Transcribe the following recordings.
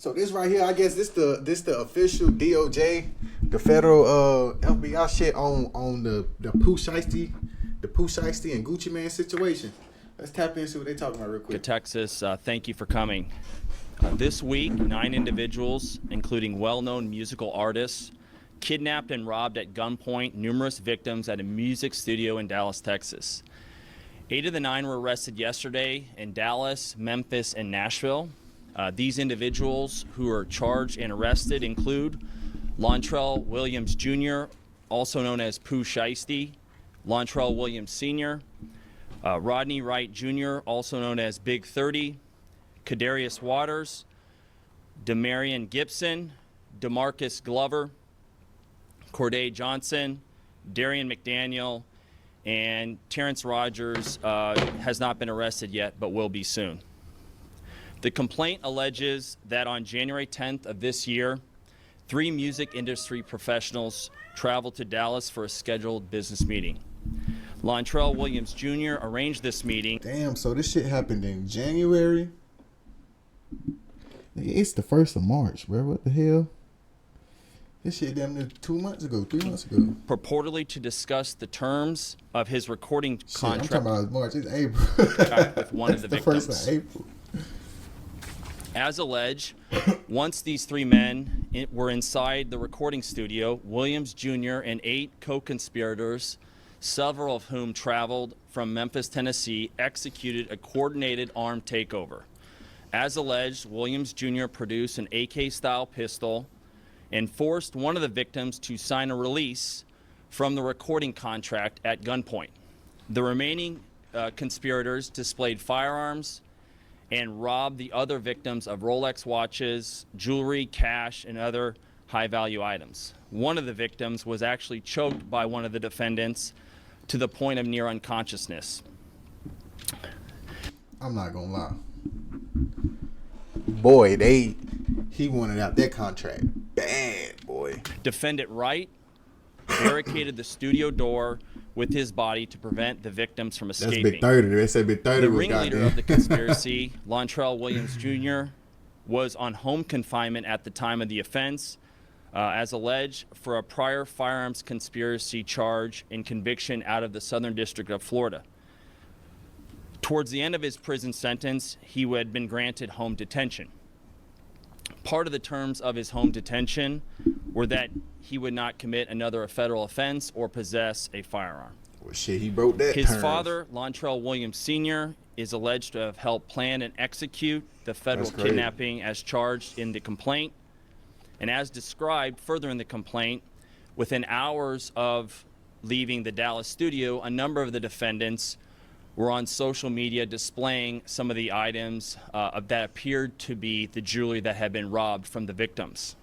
So this right here, I guess this the official DOJ, the federal FBI shit on the Pooh Shiesty and Gucci Mane situation. Let's tap into what they talking about real quick. Texas, thank you for coming. This week, 9 individuals, including well-known musical artists, kidnapped and robbed at gunpoint numerous victims at a music studio in Dallas, Texas. 8 of the 9 were arrested yesterday in Dallas, Memphis, and Nashville. These individuals who are charged and arrested include Lontrell Williams Jr., also known as Pooh Shiesty, Lontrell Williams Sr., Rodney Wright Jr., also known as Big 30, Kadarius Waters, Demarion Gibson, DeMarcus Glover, Corday Johnson, Darian McDaniel, and Terrence Rogers has not been arrested yet, but will be soon. The complaint alleges that on January 10th of this year, 3 music industry professionals traveled to Dallas for a scheduled business meeting. Lontrell Williams Jr. arranged this meeting. Damn, so this shit happened in January? It's the 1st of March, bro. What the hell? This shit damn near 2 months ago, 3 months ago. Purportedly to discuss the terms of his recording contract. I'm talking about March, it's April. With one of the victims. The 1st of April. As alleged, once these 3 men were inside the recording studio, Williams Jr. and 8 co-conspirators, several of whom traveled from Memphis, Tennessee, executed a coordinated armed takeover. As alleged, Williams Jr. produced an AK-style pistol and forced one of the victims to sign a release from the recording contract at gunpoint. The remaining conspirators displayed firearms and robbed the other victims of Rolex watches, jewelry, cash, and other high-value items. One of the victims was actually choked by one of the defendants to the point of near unconsciousness. I'm not gonna lie. Boy, he wanted out that contract bad, boy. Defendant Wright barricaded the studio door with his body to prevent the victims from escaping. That's Big 30. They said Big 30 The was ringleader of the conspiracy, Lontrell Williams Jr., was on home confinement at the time of the offense, as alleged, for a prior firearms conspiracy charge and conviction out of the Southern District of Florida. Towards the end of his prison sentence, he had been granted home detention. Part of the terms of his home detention were that he would not commit another federal offense or possess a firearm. Well, shit, he broke that. His father, Lontrell Williams Sr., is alleged to have helped plan and execute the federal kidnapping as charged in the complaint. And as described further in the complaint, within hours of leaving the Dallas studio, a number of the defendants were on social media displaying some of the items that appeared to be the jewelry that had been robbed from the victims.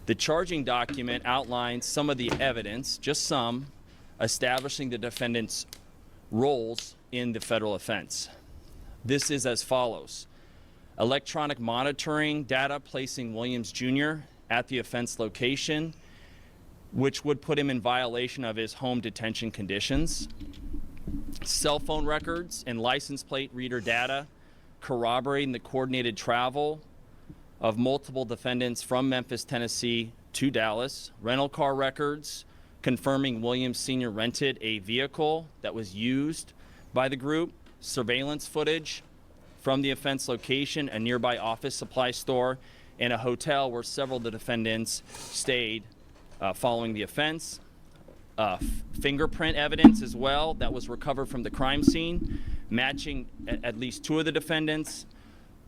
The charging document outlines some of the evidence, just some, establishing the defendants' roles in the federal offense. This is as follows. Electronic monitoring data placing Williams Jr. at the offense location, which would put him in violation of his home detention conditions. Cell phone records and license plate reader data corroborating the coordinated travel of multiple defendants from Memphis, Tennessee to Dallas. Rental car records confirming Williams Sr. rented a vehicle that was used by the group. Surveillance footage from the offense location, a nearby office supply store, and a hotel where several of the defendants stayed following the offense. Fingerprint evidence as well that was recovered from the crime scene, matching at least 2 of the defendants.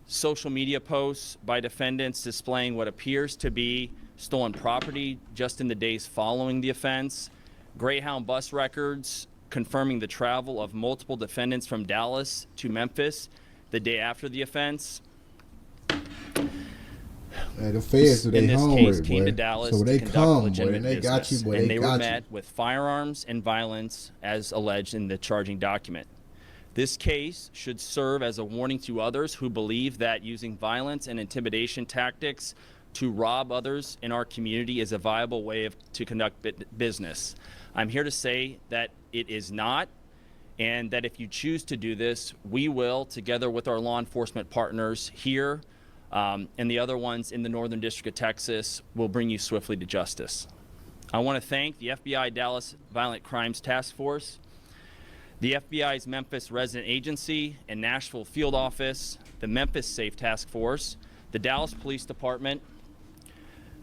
Social media posts by defendants displaying what appears to be stolen property just in the days following the offense. Greyhound bus records confirming the travel of multiple defendants from Dallas to Memphis the day after the offense. The feds in this case came to Dallas to conduct legitimate business, and they were met with firearms and violence as alleged in the charging document. This case should serve as a warning to others who believe that using violence and intimidation tactics to rob others in our community is a viable way to conduct business. I'm here to say that it is not, and that if you choose to do this, we will, together with our law enforcement partners here, and the other ones in the Northern District of Texas will bring you swiftly to justice. I want to thank the FBI Dallas Violent Crimes Task Force, the FBI's Memphis Resident Agency and Nashville Field Office, the Memphis Safe Task Force, the Dallas Police Department,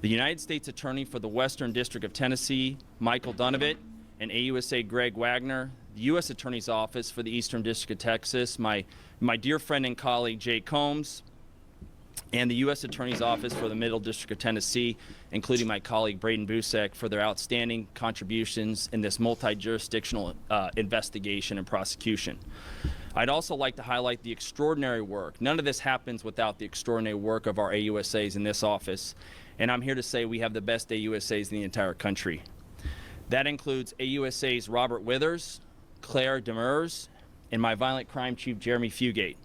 the United States Attorney for the Western District of Tennessee, Michael Dunovit, and AUSA Greg Wagner, the U.S. Attorney's Office for the Eastern District of Texas, my dear friend and colleague Jay Combs, and the U.S. Attorney's Office for the Middle District of Tennessee, including my colleague Braden Busek, for their outstanding contributions in this multi-jurisdictional investigation and prosecution. I'd also like to highlight the extraordinary work. None of this happens without the extraordinary work of our AUSAs in this office, and I'm here to say we have the best AUSAs in the entire country. That includes AUSAs Robert Withers, Claire Demers, and my violent crime chief, Jeremy Fugate.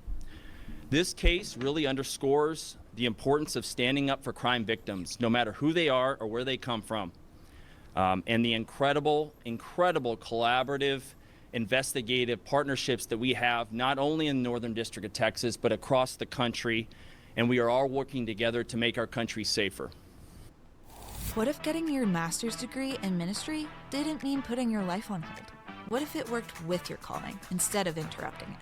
This case really underscores the importance of standing up for crime victims, no matter who they are or where they come from, and the incredible collaborative, investigative partnerships that we have, not only in the Northern District of Texas, but across the country, and we are all working together to make our country safer. What if getting your master's degree in ministry didn't mean putting your life on hold? What if it worked with your calling instead of interrupting it?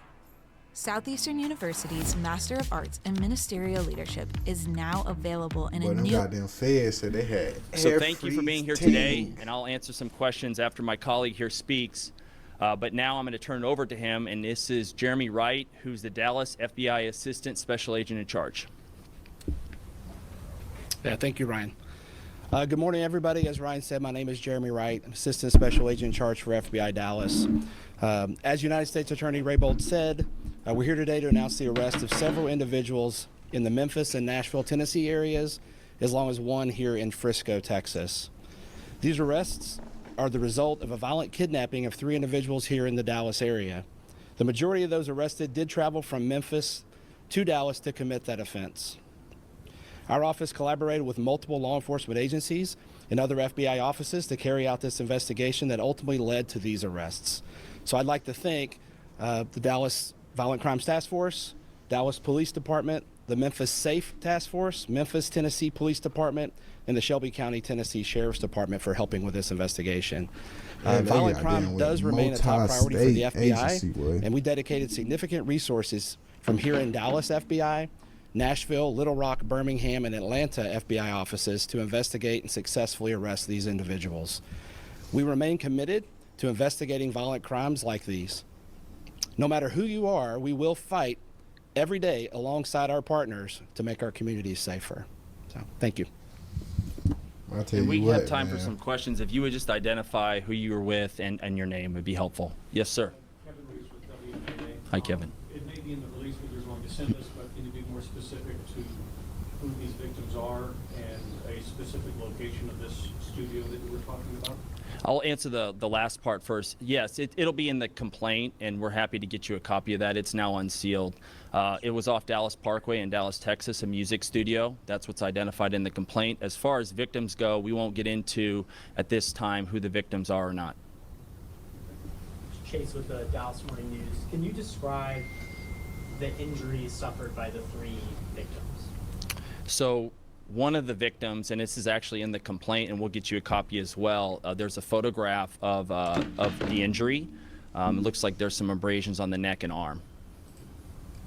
Southeastern University's Master of Arts in Ministerial Leadership is now available in a new... goddamn feds said they had. So thank you for being here today, and I'll answer some questions after my colleague here speaks. But now I'm going to turn it over to him, and this is Jeremy Wright, who's the Dallas FBI Assistant Special Agent in charge. Yeah, thank you, Ryan. Good morning, everybody. As Ryan said, my name is Jeremy Wright. I'm Assistant Special Agent in charge for FBI Dallas. As United States Attorney Raybold said, we're here today to announce the arrest of several individuals in the Memphis and Nashville, Tennessee areas, as long as one here in Frisco, Texas. These arrests are the result of a violent kidnapping of 3 individuals here in the Dallas area. The majority of those arrested did travel from Memphis to Dallas to commit that offense. Our office collaborated with multiple law enforcement agencies and other FBI offices to carry out this investigation that ultimately led to these arrests. So I'd like to thank the Dallas Violent Crimes Task Force, Dallas Police Department, the Memphis Safe Task Force, Memphis, Tennessee Police Department, and the Shelby County, Tennessee Sheriff's Department for helping with this investigation. Violent crime does remain a top priority for the FBI, and we dedicated significant resources from here in Dallas FBI, Nashville, Little Rock, Birmingham, and Atlanta FBI offices to investigate and successfully arrest these individuals. We remain committed to investigating violent crimes like these. No matter who you are, we will fight every day alongside our partners to make our communities safer. So, thank you. I'll tell And you we what, have time man. for some questions. If you would just identify who you were with and your name would be helpful. Yes, sir. Kevin Reese with WMAA. Hi, Kevin. It may be in the release what you're going to send us, but can you be more specific to who these victims are and a specific location of this studio that you were talking about? I'll answer the last part first. Yes, it'll be in the complaint, and we're happy to get you a copy of that. It's now unsealed. It was off Dallas Parkway in Dallas, Texas, a music studio. That's what's identified in the complaint. As far as victims go, we won't get into, at this time, who the victims are or not. Chase with the Dallas Morning News. Can you describe the injuries suffered by the 3 victims? So one of the victims, and this is actually in the complaint, and we'll get you a copy as well, there's a photograph of the injury. It looks like there's some abrasions on the neck and arm.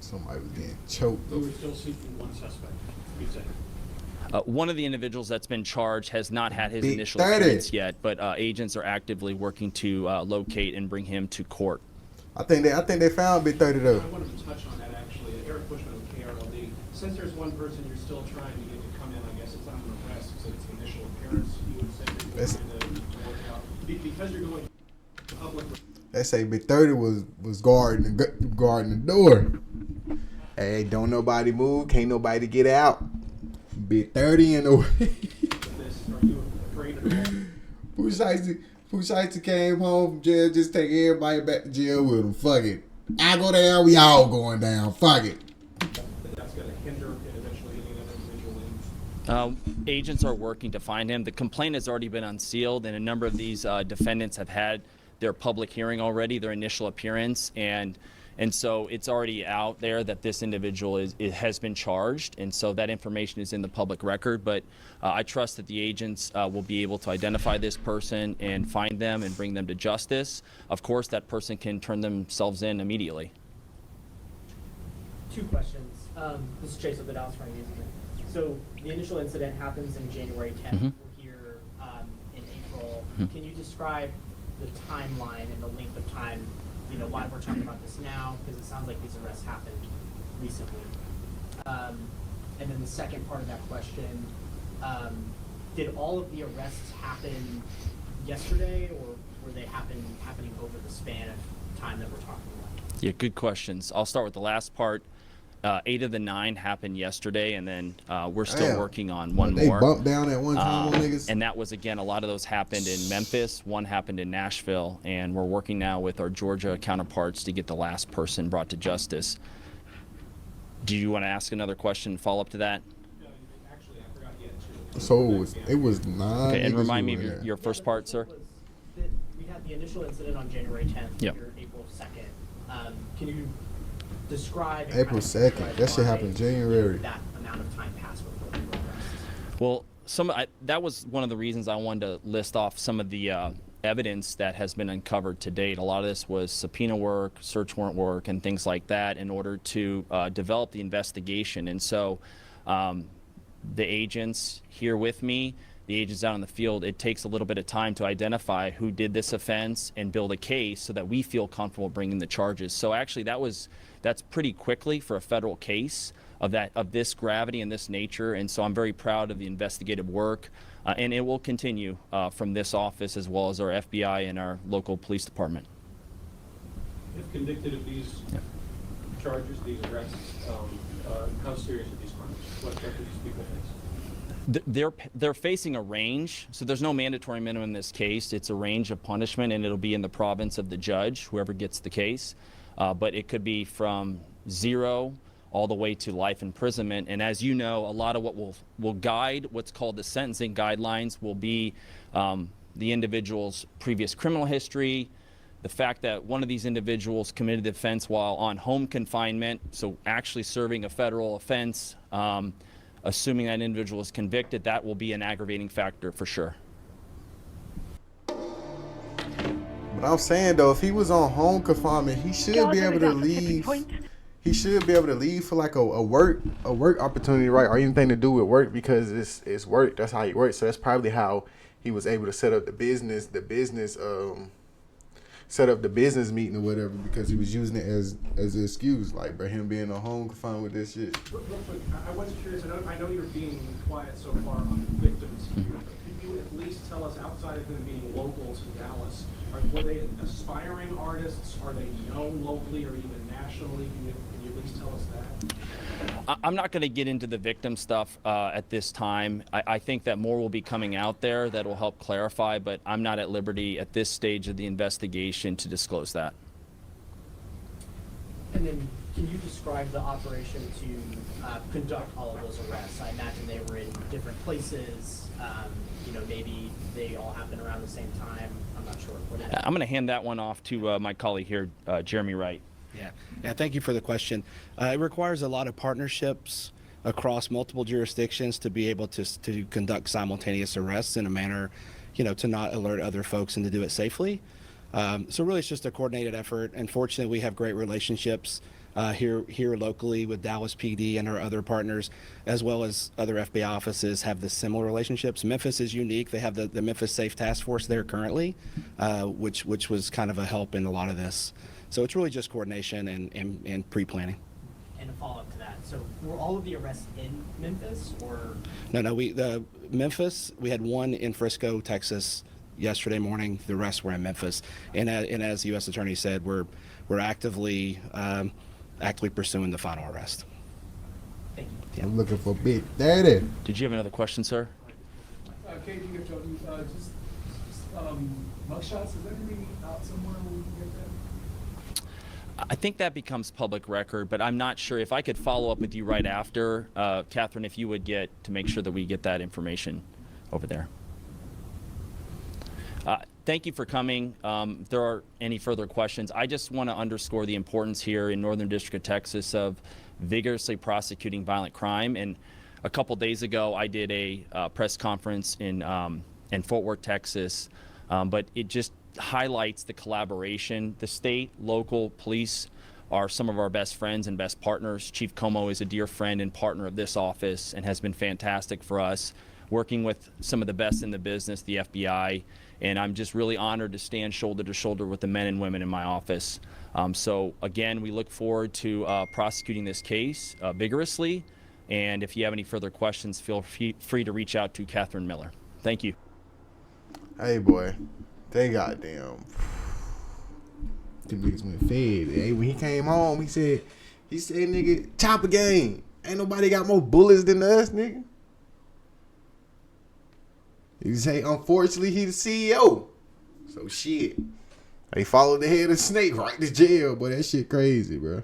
Somebody was getting choked. We were still seeking one suspect, you say? One of the individuals that's been charged has not had his Big initial 30. appearance yet, but agents are actively working to locate and bring him to court. I think they found Big 30 though. I wanted to touch on that actually. Eric Bushman with KRLD. Since there's one person you're still trying to get to come in, I guess it's not an arrest, so it's the initial appearance, you would say that you're trying to work out. Because you're going public. They say Big 30 was guarding the door. Hey, don't nobody move, can't nobody get out. Big 30 in the way. Are you afraid of that? Pooh Shiesty came home from jail, just take everybody back to jail with him. Fuck it. I go down, we all going down. Fuck it. That's going to hinder and eventually getting another individual in. Agents are working to find him. The complaint has already been unsealed, and a number of these defendants have had their public hearing already, their initial appearance, and And so it's already out there that this individual has been charged, and so that information is in the public record. But I trust that the agents will be able to identify this person and find them and bring them to justice. Of course, that person can turn themselves in immediately. Two questions. This is Chase with the Dallas Morning News. So the initial incident happens in January 10th. Mhm. We're here in April. Can you describe the timeline and the length of time, you know, why we're talking about this now? Because it sounds like these arrests happened recently. And then the second part of that question, did all of the arrests happen yesterday, or were they happening over the span of time that we're talking about? Yeah, good questions. I'll start with the last part. 8 of the 9 happened yesterday, and then we're still Damn. working on one They more. bumped down at one time on niggas. And that was, again, a lot of those happened in Memphis. One happened in Nashville, and we're working now with our Georgia counterparts to get the last person brought to justice. Do you want to ask another question, follow up to that? No, actually, I forgot yet too. So it was 9. Okay, and niggas remind me who of were there. your first part, sir. We had the initial incident on January 10th. Yep. Here, April 2nd. Can you describe and April kind of 2nd. characterize That shit why happened January. that amount of time passed before the arrests? Well, that was one of the reasons I wanted to list off some of the evidence that has been uncovered to date. A lot of this was subpoena work, search warrant work, and things like that in order to develop the investigation. And so the agents here with me, the agents out in the field, it takes a little bit of time to identify who did this offense and build a case so that we feel comfortable bringing the charges. So actually that's pretty quickly for a federal case of this gravity and this nature. And so I'm very proud of the investigative work, and it will continue from this office as well as our FBI and our local police department. If convicted of these charges, these arrests, how serious are these crimes? What do these people face? They're facing a range, so there's no mandatory minimum in this case. It's a range of punishment, and it'll be in the province of the judge, whoever gets the case. But it could be from 0 all the way to life imprisonment. And as you know, a lot of what will guide what's called the sentencing guidelines will be the individual's previous criminal history, the fact that one of these individuals committed the offense while on home confinement, so actually serving a federal offense. Assuming that individual is convicted, that will be an aggravating factor for sure. But I'm saying though, if he was on home confinement, he should be able to leave. He should be able to leave for like a work opportunity, right, or anything to do with work, because it's work. That's how he works. So that's probably how he was able to set up the business meeting or whatever, because he was using it as an excuse, like, bro, him being on home confined with this shit. Real quick, I was curious, I know you're being quiet so far on the victims here, but could you at least tell us, outside of them being local to Dallas, were they aspiring artists? Are they known locally or even nationally? Can you at least tell us that? I'm not going to get into the victim stuff at this time. I think that more will be coming out there that will help clarify, but I'm not at liberty at this stage of the investigation to disclose that. And then can you describe the operation to conduct all of those arrests? I imagine they were in different places. Maybe they all happened around the same time. I'm not sure. I'm going to hand that one off to my colleague here, Jeremy Wright. Yeah, thank you for the question. It requires a lot of partnerships across multiple jurisdictions to be able to conduct simultaneous arrests in a manner, to not alert other folks and to do it safely. So really it's just a coordinated effort. And fortunately, we have great relationships here locally with Dallas PD and our other partners, as well as other FBI offices have the similar relationships. Memphis is unique. They have the Memphis Safe Task Force there currently, which was kind of a help in a lot of this. So it's really just coordination and pre-planning. And a follow-up to that. So were all of the arrests in Memphis, or? No. Memphis, we had one in Frisco, Texas, yesterday morning. The rest were in Memphis. And as the U.S. Attorney said, we're actively pursuing the final arrest. Thank you. I'm looking for Big Daddy. Did you have another question, sir? KG, mugshots, is everything out somewhere where we can get that? I think that becomes public record, but I'm not sure. If I could follow up with you right after, Catherine, if you would to make sure that we get that information over there. thank you for coming. If there are any further questions, I just want to underscore the importance here in Northern District of Texas of vigorously prosecuting violent crime. And a couple days ago, I did a press conference in Fort Worth, Texas, but it just highlights the collaboration. The state, local police are some of our best friends and best partners. Chief Como is a dear friend and partner of this office and has been fantastic for us, working with some of the best in the business, the FBI, and I'm just really honored to stand shoulder to shoulder with the men and women in my office. So again, we look forward to prosecuting this case vigorously, and if you have any further questions, feel free to reach out to Catherine Miller. Thank you. Hey, boy, they goddamn. Them niggas went fed. Hey, when he came home, he said, nigga, chopper game. Ain't nobody got more bullets than us, nigga. He say, unfortunately, he the CEO. So shit. They followed the head of Snake right to jail, but that shit crazy, bro.